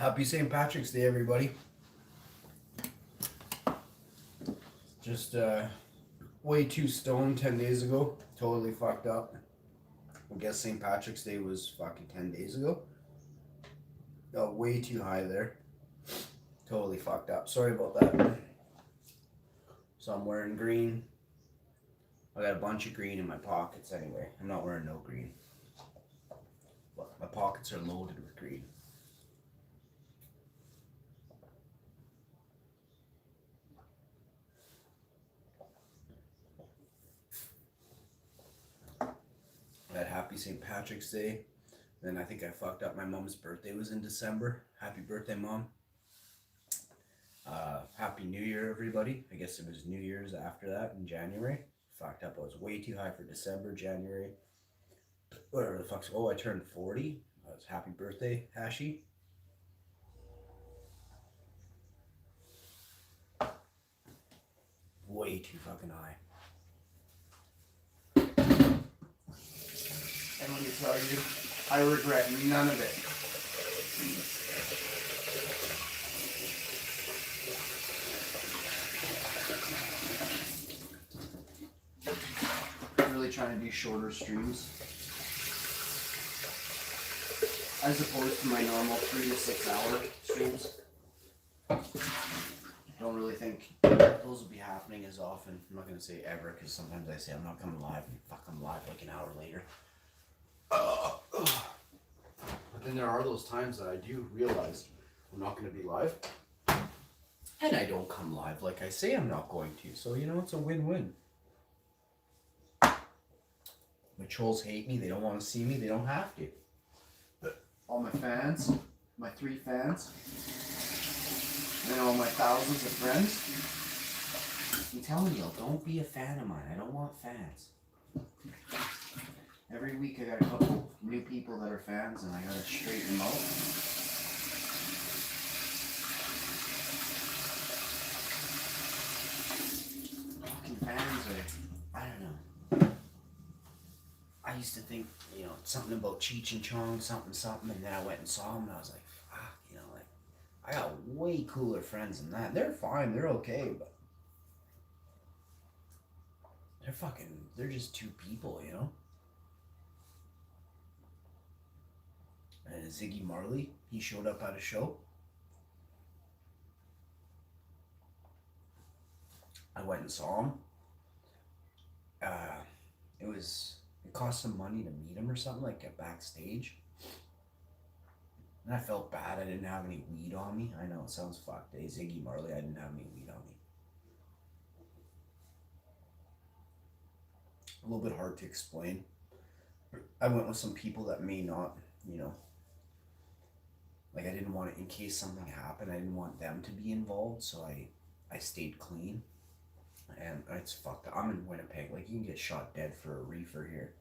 Happy St. Patrick's Day, everybody. Just way too stoned 10 days ago. Totally fucked up. I guess St. Patrick's Day was fucking 10 days ago. Got way too high there. Totally fucked up. Sorry about that. So I'm wearing green. I got a bunch of green in my pockets anyway. I'm not wearing no green. But my pockets are loaded with green. I had Happy St. Patrick's Day. Then I think I fucked up. My mom's birthday was in December. Happy birthday, Mom. Happy New Year, everybody. I guess it was New Year's after that in January. Fucked up. I was way too high for December, January. Whatever the fuck's. Oh, I turned 40. It was happy birthday, Hashi. Way too fucking high. And let me tell you, I regret none of it. I'm really trying to do shorter streams, as opposed to my normal 3 to 6 hour streams. Don't really think those will be happening as often. I'm not going to say ever, because sometimes I say I'm not coming live and fuck, I'm live like an hour later. But then there are those times that I do realize I'm not going to be live, and I don't come live like I say I'm not going to. So, you know, it's a win-win. My trolls hate me. They don't want to see me. They don't have to. But all my fans, my 3 fans, and all my thousands of friends, I'm telling you, don't be a fan of mine. I don't want fans. Every week I got a couple new people that are fans, and I gotta straighten them out. Fucking fans are, I don't know. I used to think, you know, something about Cheech and Chong, something, and then I went and saw them, and I was like, fuck, you know, like, I got way cooler friends than that. They're fine, they're okay, but they're just 2 people, you know? And Ziggy Marley, he showed up at a show. I went and saw him. It cost some money to meet him or something, like get backstage. And I felt bad. I didn't have any weed on me. I know it sounds fucked. Hey, Ziggy Marley, I didn't have any weed on me. A little bit hard to explain. I went with some people that may not, you know, like I didn't want it in case something happened. I didn't want them to be involved, so I stayed clean. And it's fucked up. I'm in Winnipeg. Like, you can get shot dead for a reefer here.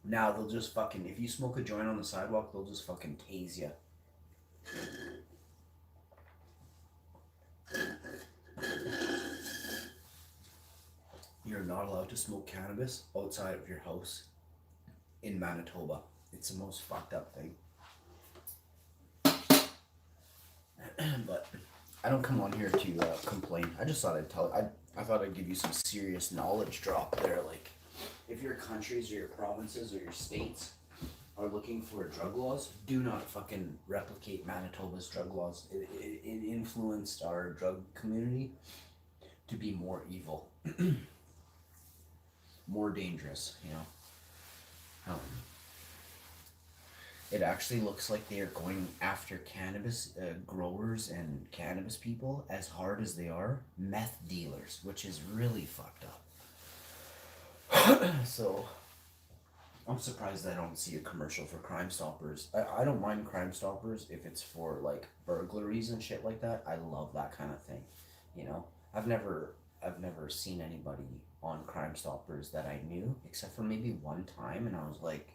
Now they'll just fucking, if you smoke a joint on the sidewalk, they'll just fucking tase you. You're not allowed to smoke cannabis outside of your house in Manitoba. It's the most fucked up thing. But I don't come on here to complain. I just thought I thought I'd give you some serious knowledge drop there. Like, if your countries or your provinces or your states are looking for drug laws, do not fucking replicate Manitoba's drug laws. It influenced our drug community to be more evil, more dangerous, you know. It actually looks like they are going after cannabis growers and cannabis people as hard as they are meth dealers, which is really fucked up. So I'm surprised I don't see a commercial for Crime Stoppers. I don't mind Crime Stoppers if it's for like burglaries and shit like that. I love that kind of thing. You know, I've never seen anybody on Crime Stoppers that I knew, except for maybe one time, and I was like,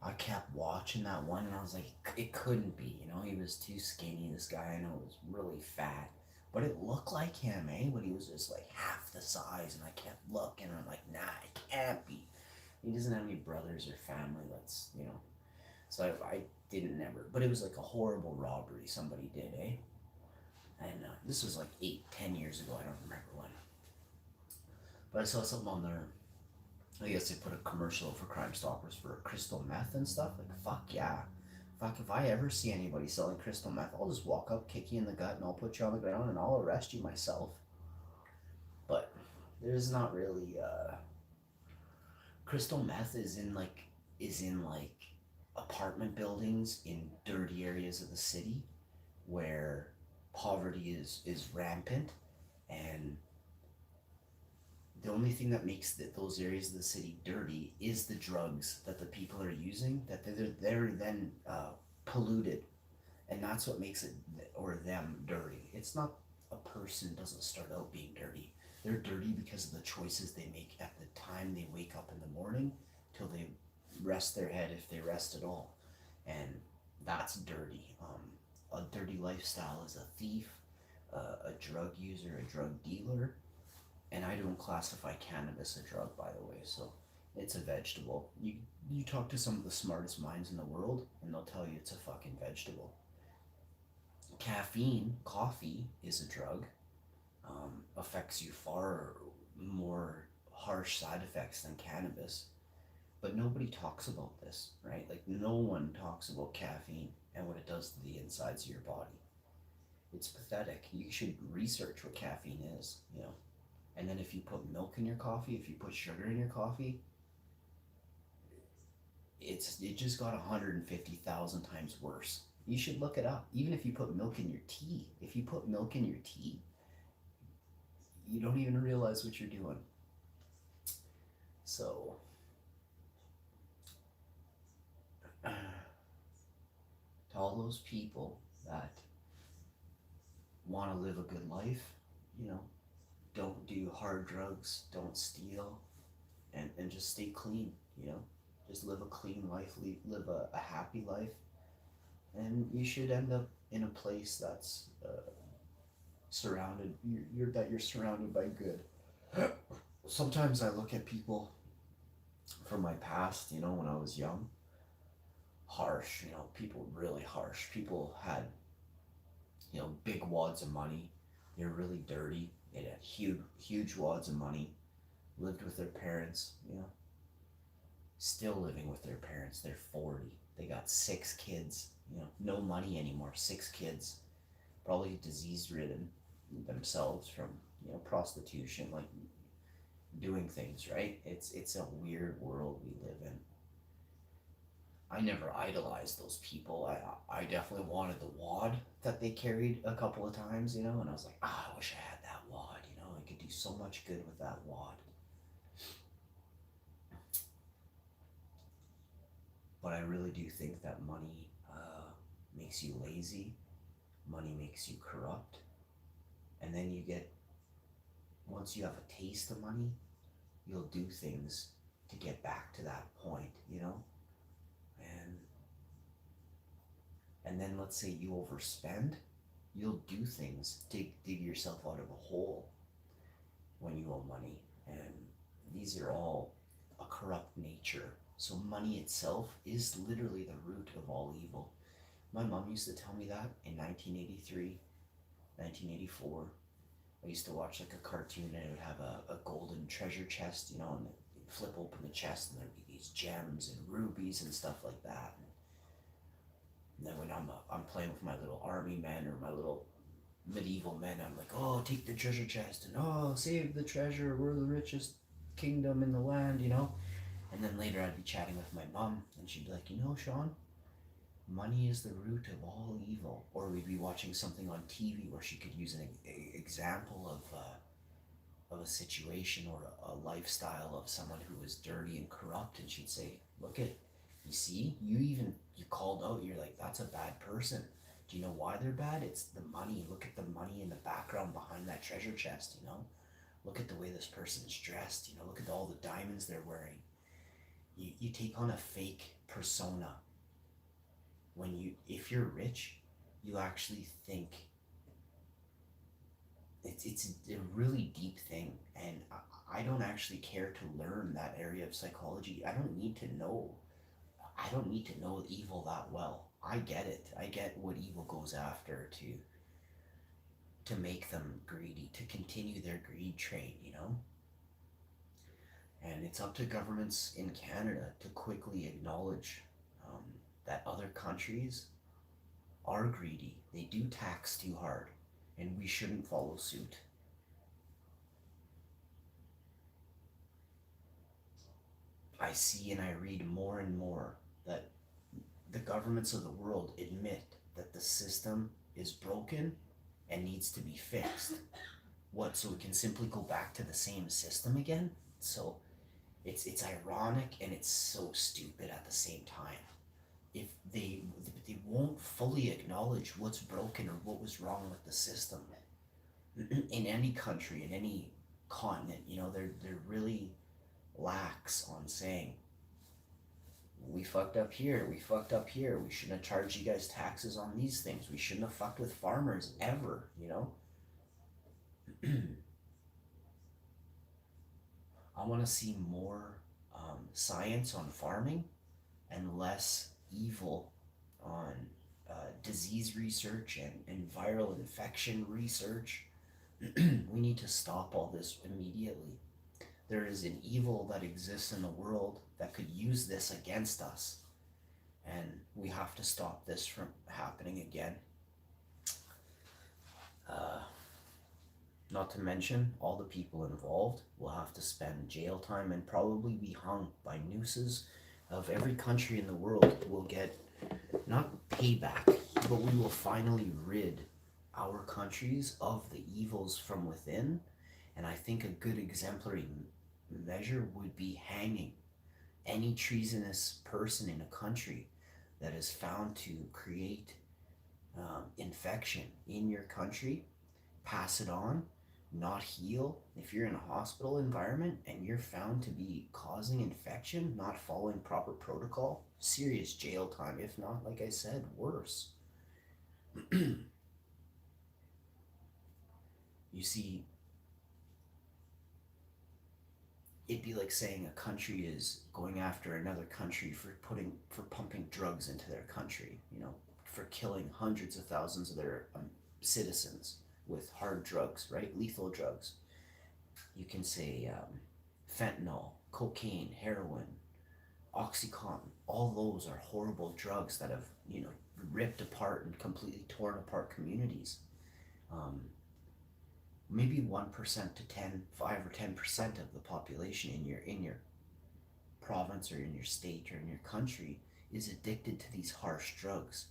I kept watching that one, and I was like, it couldn't be, you know, he was too skinny, this guy, I know, was really fat, but it looked like him, but he was just like half the size, and I kept looking, and I'm like, nah, it can't be. He doesn't have any brothers or family that's, you know. So I didn't never, but it was like a horrible robbery somebody did, eh? And this was like 8, 10 years ago. I don't remember when. But I saw something on there. I guess they put a commercial for Crime Stoppers for crystal meth and stuff. Like, fuck yeah. Fuck, if I ever see anybody selling crystal meth, I'll just walk up, kick you in the gut, and I'll put you on the ground and I'll arrest you myself. But there's not really crystal meth is in like apartment buildings in dirty areas of the city where poverty is rampant, and the only thing that makes those areas of the city dirty is the drugs that the people are using, that they're then polluted, and that's what makes it or them dirty. It's not a person doesn't start out being dirty. They're dirty because of the choices they make at the time they wake up in the morning till they rest their head, if they rest at all, and that's dirty. A dirty lifestyle is a thief, a drug user, a drug dealer, and I don't classify cannabis a drug, by the way. So it's a vegetable. You talk to some of the smartest minds in the world, and they'll tell you it's a fucking vegetable. Caffeine, coffee, is a drug. Affects you far more harsh side effects than cannabis, but nobody talks about this, right? Like, no one talks about caffeine and what it does to the insides of your body. It's pathetic. You should research what caffeine is, you know. And then if you put milk in your coffee, if you put sugar in your coffee, it just got 150,000 times worse. You should look it up. Even if you put milk in your tea, if you put milk in your tea, you don't even realize what you're doing. So, to all those people that want to live a good life, you know, don't do hard drugs, don't steal, and just stay clean, you know. Just live a clean life, live a happy life, and you should end up in a place that's surrounded, that you're surrounded by good. Sometimes I look at people from my past, you know, when I was young, harsh, you know, people really harsh. People had, you know, big wads of money. They were really dirty. They had huge wads of money. Lived with their parents, you know. Still living with their parents. They're 40. They got 6 kids, you know, no money anymore. 6 kids. Probably disease ridden themselves from, you know, prostitution, like doing things, right? It's a weird world we live in. I never idolized those people. I definitely wanted the wad that they carried a couple of times, you know, and I was like, I wish I had that wad, you know, I could do so much good with that wad. But I really do think that money makes you lazy, money makes you corrupt, and then once you have a taste of money, you'll do things to get back to that point, you know? And then let's say you overspend, you'll do things to dig yourself out of a hole when you owe money. And these are all a corrupt nature. So money itself is literally the root of all evil. My mom used to tell me that in 1983, 1984. I used to watch like a cartoon, and it would have a golden treasure chest, you know, and you'd flip open the chest and there'd be these gems and rubies and stuff like that. And then when I'm playing with my little army men or my little medieval men, I'm like, oh, take the treasure chest, and oh, save the treasure, we're the richest kingdom in the land, you know. And then later I'd be chatting with my mom, and she'd be like, you know, Sean, money is the root of all evil. Or we'd be watching something on TV where she could use an example of a situation or a lifestyle of someone who was dirty and corrupt, and she'd say, look at, you see, you called out, you're like, that's a bad person. Do you know why they're bad? It's the money. Look at the money in the background behind that treasure chest, you know? Look at the way this person's dressed, you know, look at all the diamonds they're wearing. You take on a fake persona. If you're rich, you actually think it's a really deep thing, and I don't actually care to learn that area of psychology. I don't need to know evil that well. I get it. I get what evil goes after to make them greedy, to continue their greed train, you know? And it's up to governments in Canada to quickly acknowledge um, that other countries are greedy. They do tax too hard, and we shouldn't follow suit. I see and I read more and more that the governments of the world admit that the system is broken and needs to be fixed. What, so we can simply go back to the same system again? So it's ironic and it's so stupid at the same time. If they won't fully acknowledge what's broken or what was wrong with the system in any country, in any continent, you know, they're really lax on saying we fucked up here, we fucked up here, we shouldn't have charged you guys taxes on these things, we shouldn't have fucked with farmers ever, you know. I want to see more science on farming and less evil on disease research and viral infection research. We need to stop all this immediately. There is an evil that exists in the world that could use this against us, and we have to stop this from happening again. Uh, Not to mention, all the people involved will have to spend jail time and probably be hung by nooses of every country in the world. Will get not payback, but we will finally rid our countries of the evils from within. And I think a good exemplary measure would be hanging any treasonous person in a country that is found to create infection in your country, pass it on, not heal. If you're in a hospital environment and you're found to be causing infection, not following proper protocol, serious jail time. If not, like I said, worse. You see, it'd be like saying a country is going after another country for pumping drugs into their country, you know, for killing hundreds of thousands of their citizens with hard drugs, right? Lethal drugs. You can say fentanyl, cocaine, heroin, oxycontin. All those are horrible drugs that have, you know, ripped apart and completely torn apart communities. Um, Maybe 1% to 5 or 10% of the population in your province or in your state or in your country is addicted to these harsh drugs.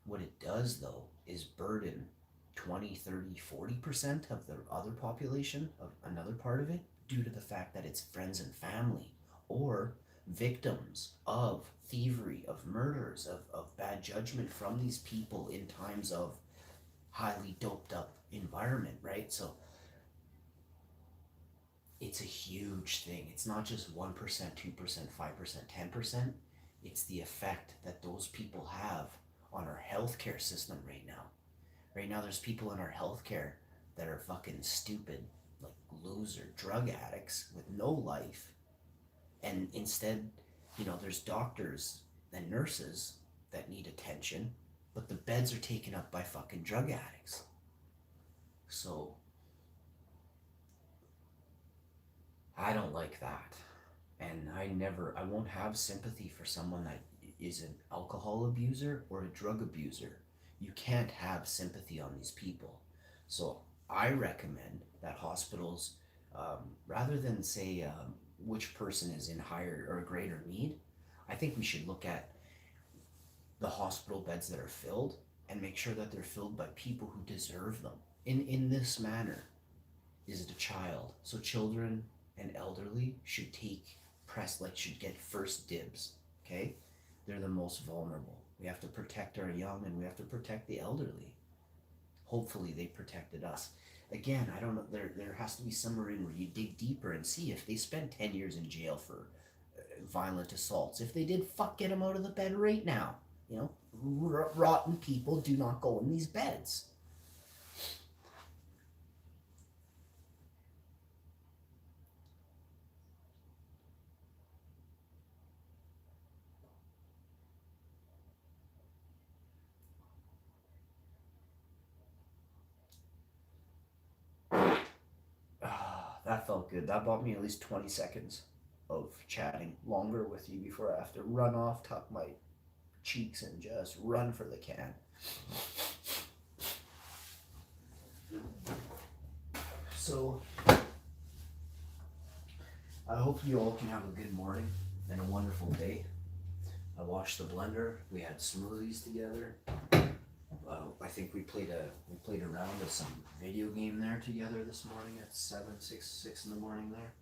What it does though is burden 20, 30, 40% of the other population of another part of it due to the fact that it's friends and family or victims of thievery, of murders, of bad judgment from these people in times of highly doped up environment, right? So it's a huge thing. It's not just 1%, 2%, 5%, 10%. It's the effect that those people have on our healthcare system right now. Right now, there's people in our healthcare that are fucking stupid, like loser drug addicts with no life. And instead, you know, there's doctors and nurses that need attention, but the beds are taken up by fucking drug addicts. So I don't like that. And I won't have sympathy for someone that is an alcohol abuser or a drug abuser. You can't have sympathy on these people. So I recommend that hospitals, rather than say which person is in higher or greater need, I think we should look at the hospital beds that are filled and make sure that they're filled by people who deserve them. In this manner, is it a child? So children and elderly should should get first dibs. Okay, they're the most vulnerable. We have to protect our young and we have to protect the elderly. Hopefully they protected us. Again, I don't know. There has to be somewhere in where you dig deeper and see if they spent 10 years in jail for violent assaults. If they did, fuck, get them out of the bed right now. You know, rotten people do not go in these beds. that felt good. That bought me at least 20 seconds of chatting longer with you before I have to run off, tuck my cheeks, and just run for the can. So, I hope you all can have a good morning and a wonderful day. I washed the blender. We had smoothies together. I think we played a round of some video game there together this morning at 6 in the morning there.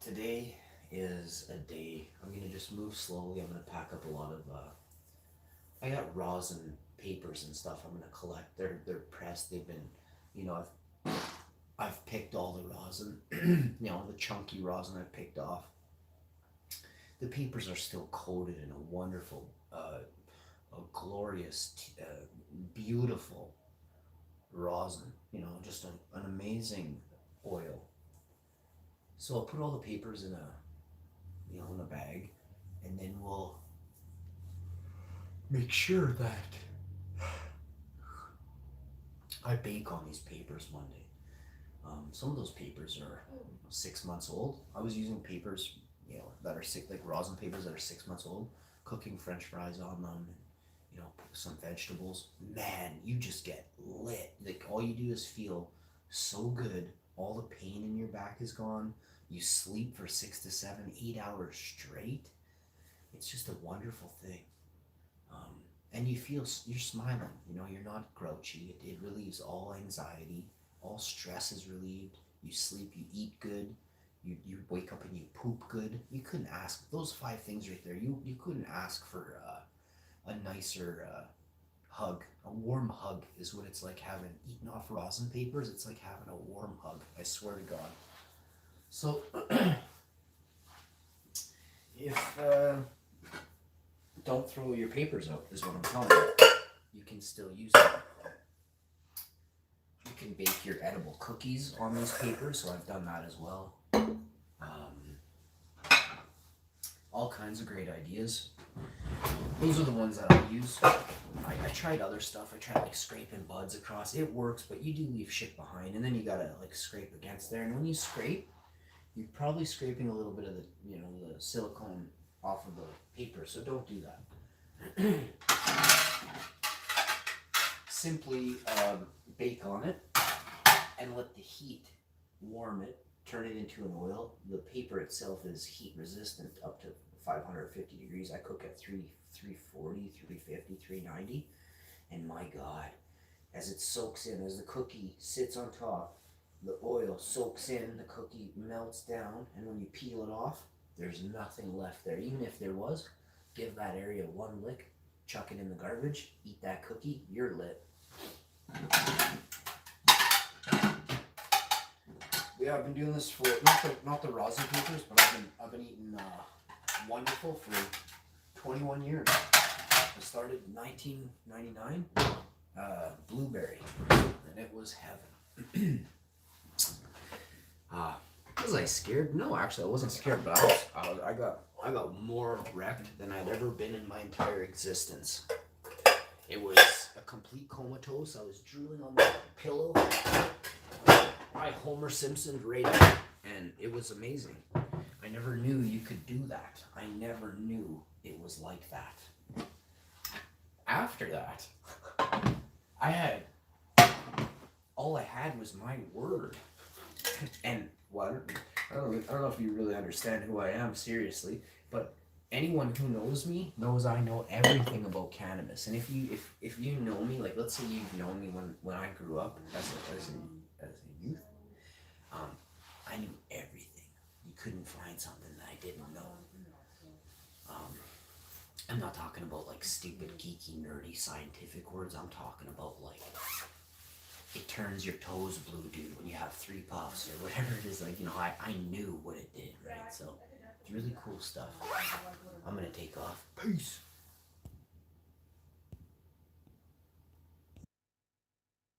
Today is a day. I'm gonna just move slowly. I'm gonna pack up a lot of. I got rosin papers and stuff. I'm gonna collect. They're pressed. They've been, I've picked all the rosin. The chunky rosin I've picked off. The papers are still coated in a wonderful, a glorious, beautiful rosin. Just an amazing oil. So I'll put all the papers in a bag, and then we'll make sure that I bake on these papers Monday. Some of those papers are 6 months old. I was using papers, that are like rosin papers that are 6 months old, cooking French fries on them, and some vegetables. Man, you just get lit. Like, all you do is feel so good. All the pain in your back is gone. You sleep for 6 to 7, 8 hours straight. It's just a wonderful thing. And you're smiling. You're not grouchy. It relieves all anxiety. All stress is relieved. You sleep. You eat good. You wake up and you poop good. You couldn't ask, those 5 things right there, you couldn't ask for a nicer hug. A warm hug is what it's like having eaten off rosin papers. It's like having a warm hug, I swear to God. So, if, don't throw your papers out, is what I'm telling you. You can still use them. You can bake your edible cookies on these papers, so I've done that as well. All kinds of great ideas. Those are the ones that I use. I tried other stuff. I tried like scraping buds across. It works, but you do leave shit behind, and then you gotta like scrape against there. And when you scrape, you're probably scraping a little bit of the the silicone off of the paper. So don't do that. Simply bake on it and let the heat warm it. Turn it into an oil. The paper itself is heat resistant up to 550 degrees. I cook at 340, 350, 390. And my God, as it soaks in, as the cookie sits on top, the oil soaks in, the cookie melts down, and when you peel it off, there's nothing left there. Even if there was, give that area one lick, chuck it in the garbage, eat that cookie, you're lit. Yeah, I've been doing this for not the rosin papers, but I've been eating Wonderful for 21 years. I started in 1999, blueberry, and it was heaven. Was I scared? No, actually, I wasn't scared, but I got more wrecked than I'd ever been in my entire existence. It was a complete comatose. I was drooling on my pillow. I Homer Simpsoned right out, and it was amazing. I never knew you could do that. I never knew it was like that. After that, all I had was my word. And well, I don't know if you really understand who I am, seriously, but anyone who knows me knows I know everything about cannabis. And if you know me, like let's say you've known me when I grew up as a youth, I knew everything. You couldn't find something that I didn't know. I'm not talking about like stupid, geeky, nerdy, scientific words. I'm talking about like it turns your toes blue, dude, when you have 3 puffs or whatever it is. Like, I knew what it did, right? So it's really cool stuff. I'm gonna take off. Peace.